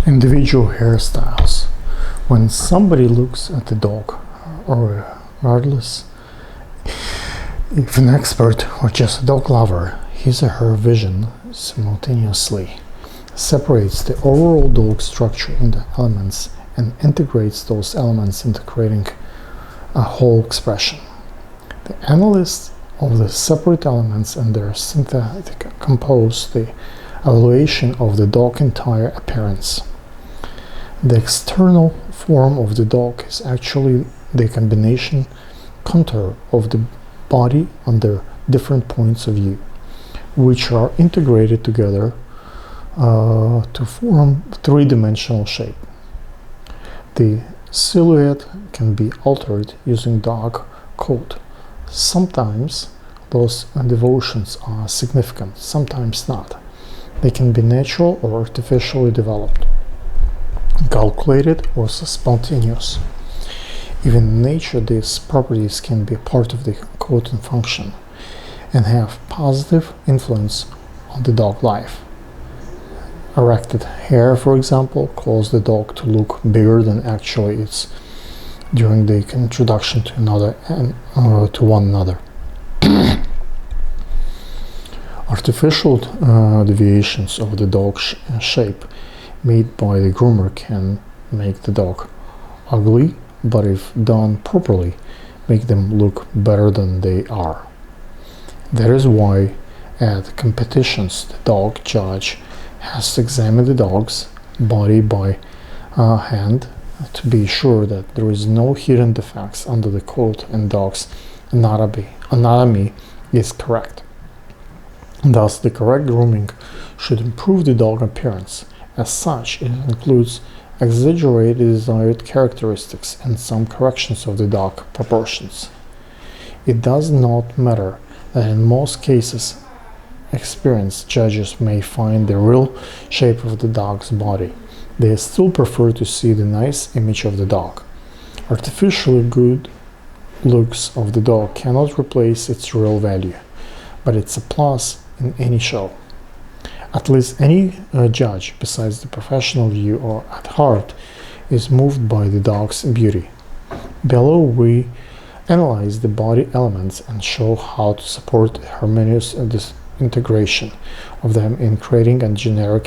Individual hairstyles. When somebody looks at the dog, or regardless if an expert or just a dog lover, his or her vision simultaneously separates the overall dog structure into elements and integrates those elements into creating a whole expression. The analysis of the separate elements and their synthetic compose the evaluation of the dog's entire appearance. The external form of the dog is actually the combination contour of the body under different points of view, which are integrated together to form three-dimensional shape. The silhouette can be altered using dog coat. Sometimes those devotions are significant, sometimes not. They can be natural or artificially developed, calculated or spontaneous. Even in nature, these properties can be part of the coating function and have positive influence on the dog life. Erected hair, for example, causes the dog to look bigger than actually it's during the introduction to to one another. Artificial deviations of the dog shape made by the groomer can make the dog ugly, but if done properly, make them look better than they are. That is why at competitions the dog judge has to examine the dog's body by hand to be sure that there is no hidden defects under the coat and dog's anatomy is correct. Thus, the correct grooming should improve the dog appearance. As such, it includes exaggerated desired characteristics and some corrections of the dog proportions. It does not matter that in most cases, experienced judges may find the real shape of the dog's body. They still prefer to see the nice image of the dog. Artificially good looks of the dog cannot replace its real value, but it's a plus in any show. At least any judge, besides the professional view or at heart, is moved by the dog's beauty. Below we analyze the body elements and show how to support harmonious integration of them in creating a general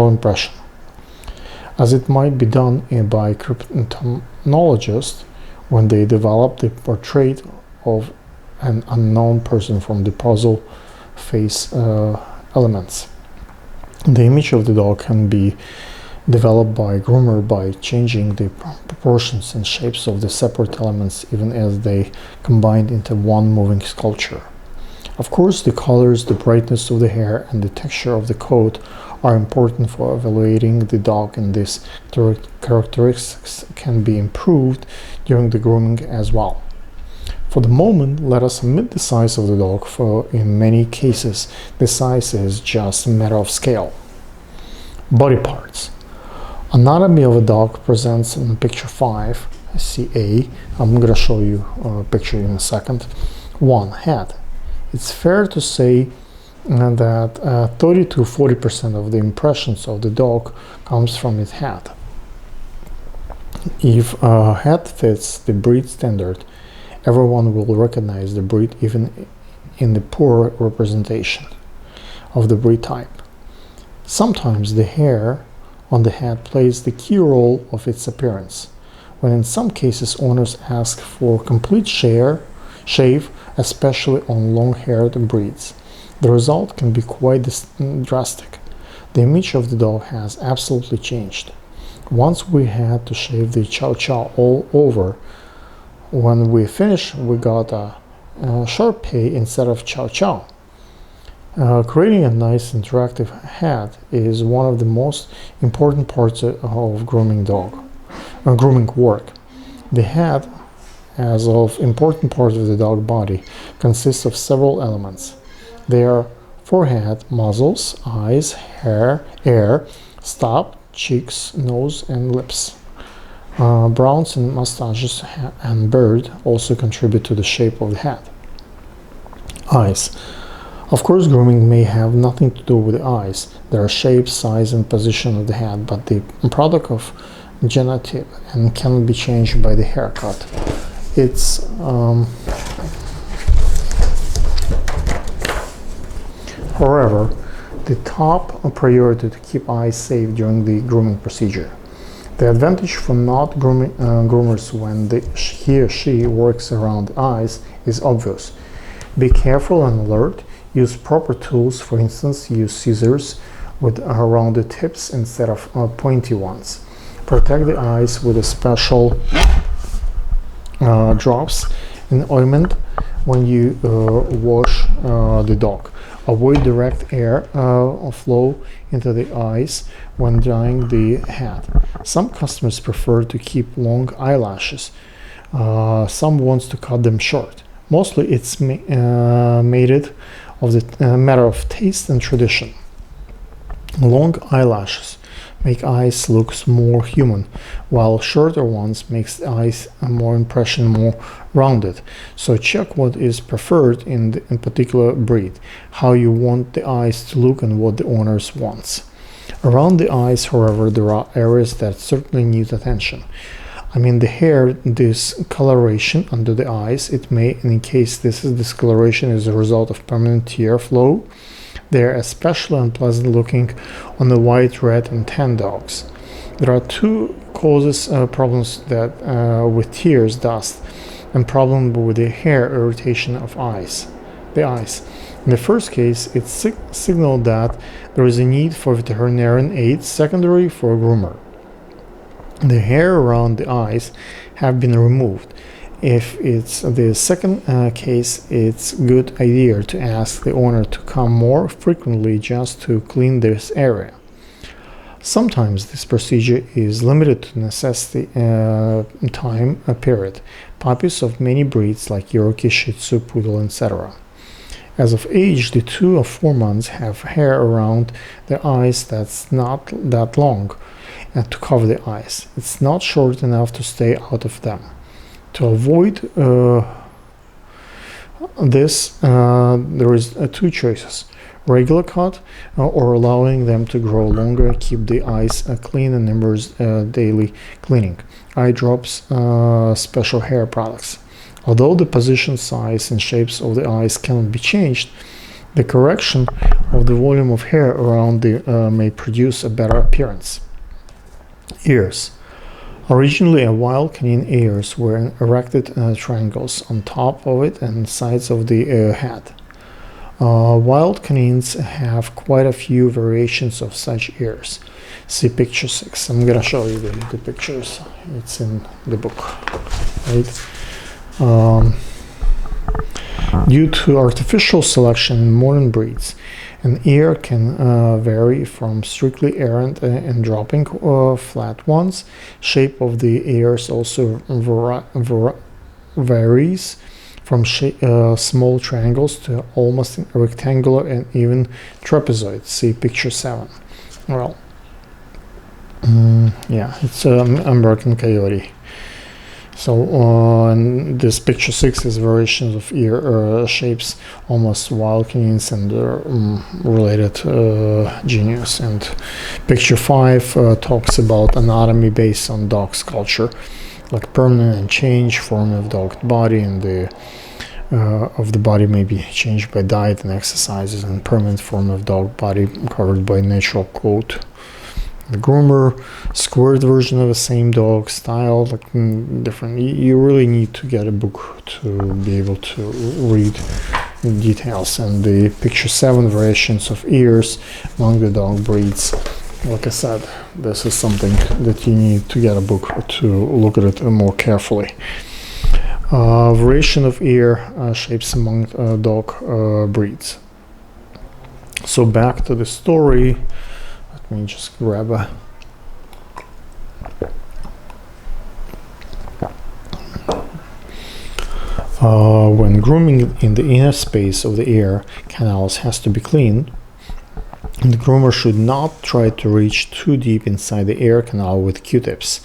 impression. As it might be done by cryptonologists when they develop the portrait of an unknown person from the puzzle face elements. The image of the dog can be developed by a groomer by changing the proportions and shapes of the separate elements even as they combine into one moving sculpture. Of course, the colors, the brightness of the hair, and the texture of the coat are important for evaluating the dog, and these characteristics can be improved during the grooming as well. For the moment, let us omit the size of the dog, for in many cases the size is just a matter of scale. Body parts. Anatomy of a dog presents in picture 5, CA. I'm going to show you a picture in a second. 1. Head. It's fair to say that 30 to 40% of the impressions of the dog comes from its head. If a head fits the breed standard, everyone will recognize the breed even in the poor representation of the breed type. Sometimes the hair on the head plays the key role of its appearance, when in some cases owners ask for complete shave, especially on long-haired breeds. The result can be quite drastic. The image of the dog has absolutely changed. Once we had to shave the Chow Chow all over. When we finished, we got a Shar-Pei instead of Chow Chow. Creating a nice interactive head is one of the most important parts of grooming work. The head, as of important part of the dog body, consists of several elements. They are forehead, muzzles, eyes, hair, ear, stop, cheeks, nose, and lips. Browns and mustaches and beard also contribute to the shape of the head. Eyes. Of course, grooming may have nothing to do with the eyes. There are shape, size, and position of the head, but the product of genotype and cannot be changed by the haircut. It's however, the top priority to keep eyes safe during the grooming procedure. The advantage for not groomers when he or she works around the eyes is obvious. Be careful and alert. Use proper tools. For instance, use scissors with rounded tips instead of pointy ones. Protect the eyes with a special drops and ointment when you wash the dog. Avoid direct air flow into the eyes when drying the head. Some customers prefer to keep long eyelashes. Some wants to cut them short. Mostly it's matter of taste and tradition. Long eyelashes make eyes look more human, while shorter ones makes the eyes more rounded. So check what is preferred in particular breed, how you want the eyes to look and what the owners wants. Around the eyes, however, there are areas that certainly need attention. I mean the hair discoloration under the eyes. It may, in case this discoloration is a result of permanent tear flow. They're especially unpleasant looking on the white, red, and tan dogs. There are two causes problems that with tears, dust, and problem with the hair irritation of the eyes. In the first case, it signaled that there is a need for veterinarian aid, secondary for a groomer. The hair around the eyes have been removed. If it's the second case, it's a good idea to ask the owner to come more frequently just to clean this area. Sometimes this procedure is limited to necessity time period. Puppies of many breeds like Yorkie, Shih Tzu, Poodle, etc. As of age, the 2 or 4 months have hair around the eyes that's not that long to cover the eyes. It's not short enough to stay out of them. To avoid this, there is 2 choices: regular cut or allowing them to grow longer, keep the eyes clean, and immerse daily cleaning. Eye drops, special hair products. Although the position, size, and shapes of the eyes cannot be changed, the correction of the volume of hair around the may produce a better appearance. Ears. Originally, a wild canine ears were erected triangles on top of it and sides of the head. Wild canines have quite a few variations of such ears. See picture 6. I'm gonna show you the pictures. It's in the book, right? Due to artificial selection in modern breeds, an ear can vary from strictly errant and dropping flat ones. Shape of the ears also varies from small triangles to almost rectangular and even trapezoid. See picture 7. Well, yeah, it's an American Coyote. So this picture 6 is variations of ear shapes, almost wild canines and related genus. And picture 5 talks about anatomy based on dog sculpture, like permanent and change form of dog body, and the body may be changed by diet and exercises, and permanent form of dog body covered by natural coat. The groomer, squared version of the same dog style, like different. You really need to get a book to be able to read the details. And the picture 7 variations of ears among the dog breeds. Like I said, this is something that you need to get a book to look at it more carefully. Variation of ear shapes among dog breeds. So back to the story. Let me just grab a when grooming in the inner space of the ear canals has to be cleaned, the groomer should not try to reach too deep inside the ear canal with Q-tips.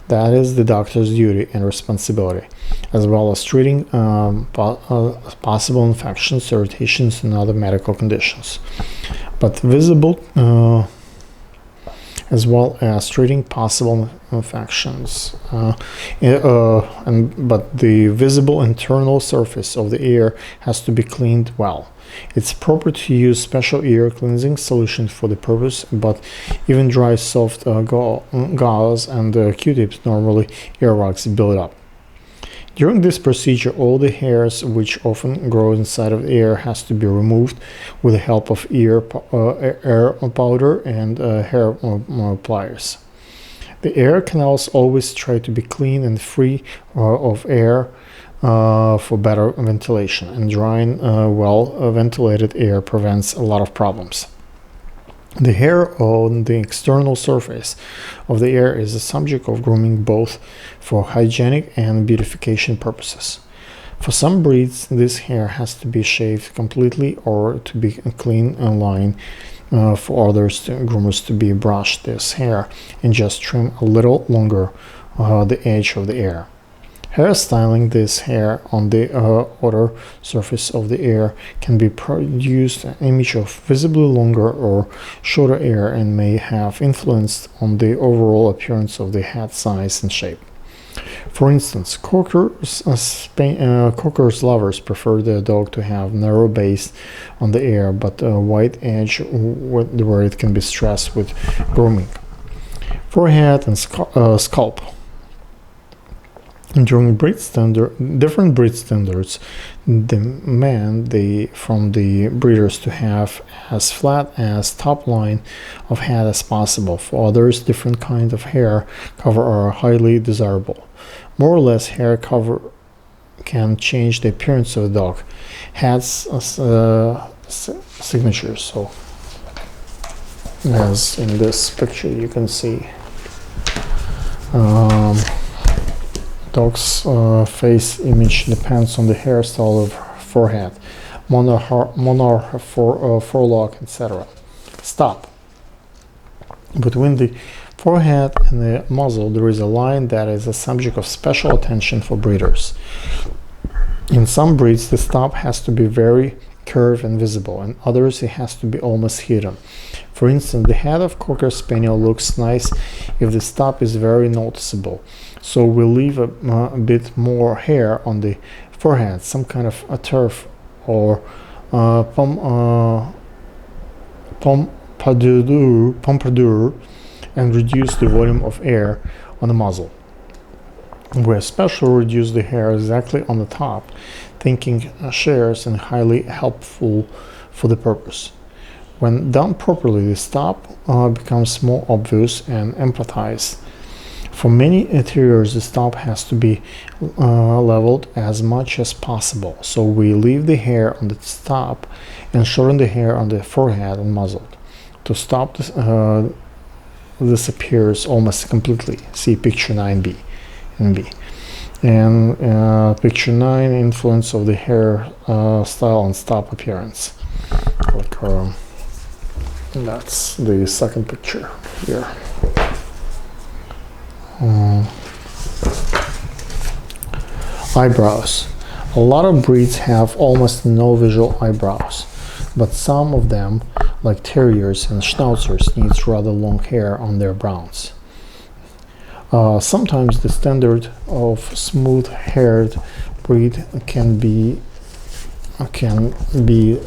That is the doctor's duty and responsibility, as well as treating possible infections, irritations, and other medical conditions. But visible, as well as treating possible infections, but the visible internal surface of the ear has to be cleaned well. It's proper to use special ear cleansing solution for the purpose, but even dry soft gauze and Q-tips, normally earwax, build up. During this procedure, all the hairs which often grow inside of the ear has to be removed with the help of air powder and hair pliers. The ear canals always try to be clean and free of air for better ventilation, and drying well-ventilated air prevents a lot of problems. The hair on the external surface of the ear is a subject of grooming both for hygienic and beautification purposes. For some breeds, this hair has to be shaved completely or to be clean and line. For others, groomers to be brush this hair and just trim a little longer the edge of the ear. Hairstyling this hair on the outer surface of the ear can be produced an image of visibly longer or shorter ear and may have influence on the overall appearance of the head size and shape. For instance, Cockers lovers prefer their dog to have narrow base on the ear but a wide edge where it can be stressed with grooming. Forehead and scalp. During different breed standards demand from the breeders to have as flat as top line of head as possible. For others, different kinds of hair cover are highly desirable. More or less hair cover can change the appearance of the dog. Head's signature. So, as in this picture, you can see. Dog's face image depends on the hairstyle of forehead, monarch, forelock, etc. Stop. Between the forehead and the muzzle, there is a line that is a subject of special attention for breeders. In some breeds, the stop has to be very curved and visible, and others it has to be almost hidden. For instance, the head of Cocker Spaniel looks nice if the stop is very noticeable. So we'll leave a bit more hair on the forehead, some kind of a turf or pompadour, and reduce the volume of air on the muzzle. We especially reduce the hair exactly on the top, thinking shears and highly helpful for the purpose. When done properly, the stop becomes more obvious and emphasized. For many terriers, the stop has to be leveled as much as possible, so we leave the hair on the stop and shorten the hair on the forehead and muzzle. To stop this appears almost completely. See picture 9b and B. And picture 9, influence of the hair style on stop appearance. That's the second picture here. Eyebrows. A lot of breeds have almost no visual eyebrows, but some of them, like terriers and schnauzers, needs rather long hair on their brows. Sometimes the standard of smooth-haired breed can be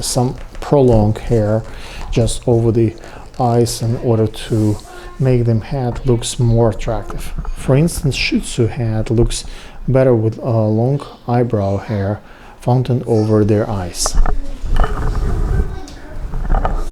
some prolonged hair just over the eyes in order to make them head looks more attractive. For instance, Shih Tzu head looks better with long eyebrow hair fountain over their eyes.